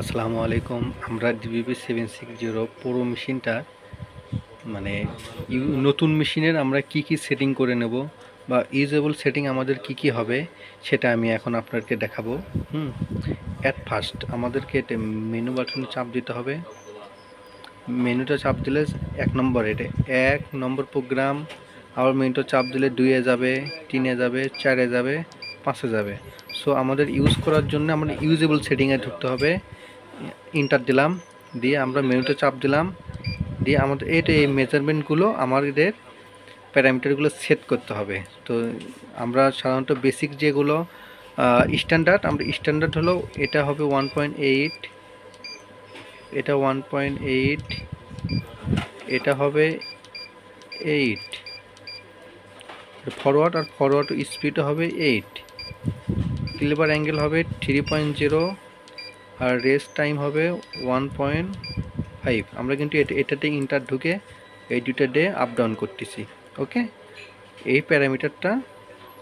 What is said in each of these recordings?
আসসালামু আলাইকুম। আমরা ডিবিবি 760 পুরো মেশিনটা মানে নতুন মেশিনের আমরা কি কি সেটিং করে নেব বা ইউজেবল সেটিং আমাদের কি কি হবে সেটা আমি এখন আপনাদেরকে দেখাবো। অ্যাট ফার্স্ট আমাদেরকে মেনু বাটনে চাপ দিতে হবে। মেনুটা চাপ দিলে 1 নম্বর, এটা 1 নম্বর প্রোগ্রাম। আবার মেনুটা চাপ দিলে 2-এ যাবে, 3-এ যাবে, 4-এ যাবে, 5-এ যাবে। সো আমাদের ইউজ করার জন্য আমাদের ইউজেবল সেটিংয়ে ঢুকতে হবে। ইন্টার দিলাম, দিয়ে আমরা মেনুতে চাপ দিলাম, দিয়ে আমাদের এই মেজারমেন্টগুলো আমাদের প্যারামিটারগুলো সেট করতে হবে। তো আমরা সাধারণত বেসিক যেগুলো স্ট্যান্ডার্ড, আমরা স্ট্যান্ডার্ড হলো এটা হবে 1.8, এটা 1.8, এটা হবে 8, ফরওয়ার্ড আর ফরওয়ার্ড স্পিডও হবে 8, ক্লিভার অ্যাঙ্গেল হবে 3.0, আর রেস্ট টাইম হবে 1.5। আমরা কিন্তু এটাতে ইন্টার ঢুকে এই দুটো ডে আপ ডাউন করতেছি। ওকে, এই প্যারামিটারটা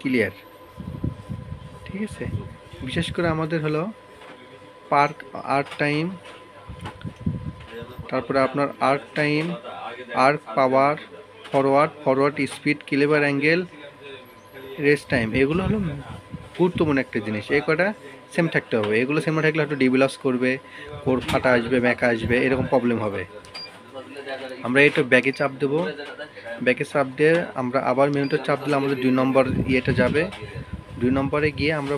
ক্লিয়ার, ঠিক আছে। বিশেষ করে আমাদের হলো আর্ক টাইম, তারপরে আপনার arc time, arc power, forward speed, cleaver angle, rest time, এগুলো হলো গুরুত্বপূর্ণ একটা জিনিস। এই কটা সেম থাকতে হবে। এগুলো সেম না থাকলে হয়তো ডিবি লস করবে, কোর ফাটা আসবে, ব্যাকা আসবে, এরকম প্রবলেম হবে। আমরা এটা ব্যাকে চাপ দেবো, ব্যাকে চাপ দিয়ে আমরা আবার মেনুতে চাপ দিলে আমাদের 2 নম্বর ইয়েটা যাবে। 2 নম্বরে গিয়ে আমরা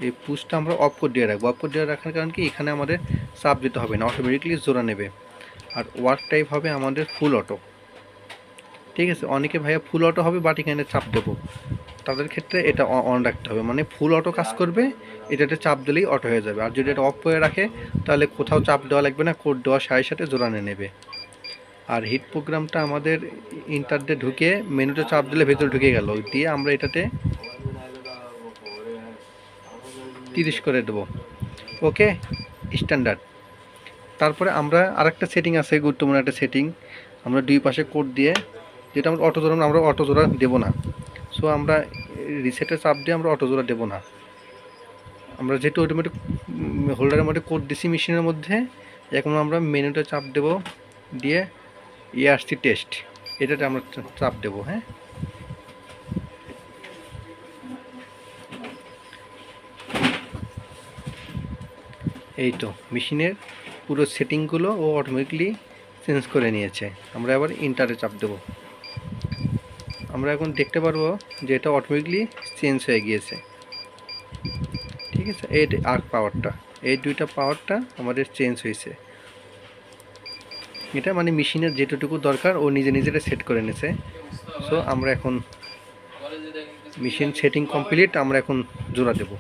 এই পুশটা আমরা অফ করে দিয়ে রাখবো। অফ করে দিয়ে রাখার কারণ কি, এখানে আমাদের চাপ দিতে হবে না, অটোমেটিকলি জোড়া নেবে। আর ওয়ার্ক টাইপ হবে আমাদের ফুল অটো, ঠিক আছে। অনেকে ভাইয়া ফুল অটো হবে বাট এখানে চাপ দেবো, তাদের ক্ষেত্রে এটা অন রাখতে হবে, মানে ফুল অটো কাজ করবে, এটাতে চাপ দিলেই অটো হয়ে যাবে। আর যদি এটা অফ করে রাখে তাহলে কোথাও চাপ দেওয়া লাগবে না, কোড দেওয়ার সাথে সাথে জোড়ানে নেবে। আর হিট প্রোগ্রামটা আমাদের ইন্টার দিয়ে ঢুকে মেনুতে চাপ দিলে ভেতরে ঢুকে গেল, দিয়ে আমরা এটাতে 30 করে দেবো। ওকে, স্ট্যান্ডার্ড। তারপরে আমরা আরেকটা সেটিং আছে, গুরুত্বপূর্ণ একটা সেটিং, আমরা দুই পাশে কোড দিয়ে, যেটা আমরা অটো জোড়া, আমরা অটো জোড়া দেবো না। সো আমরা রিসেটে চাপ দিয়ে আমরা অটো জোড়া দেবো না। আমরা যেহেতু অটোমেটিক হোল্ডারের মধ্যে কোড দিছি মেশিনের মধ্যে, এখন আমরা মেনুতে চাপ দেব, দিয়ে ERC টেস্ট এটাতে আমরা চাপ দেব। হ্যাঁ, এই তো মেশিনের পুরো সেটিংগুলো ও অটোমেটিকলি চেঞ্জ করে নিয়েছে। আমরা আবার ইন্টারে চাপ দেব, আমরা এখন দেখতে পারবো যে এটা অটোমেটিকলি চেঞ্জ হয়ে গিয়েছে, ঠিক আছে। এই আর্ক পাওয়ারটা, এই দুইটা পাওয়ারটা আমাদের চেঞ্জ হয়েছে। এটা মানে মেশিনের যেটুকু দরকার ও নিজে নিজে সেট করে নিয়েছে। সো আমরা এখন মেশিন সেটিং কমপ্লিট, আমরা এখন জোড়া দেব।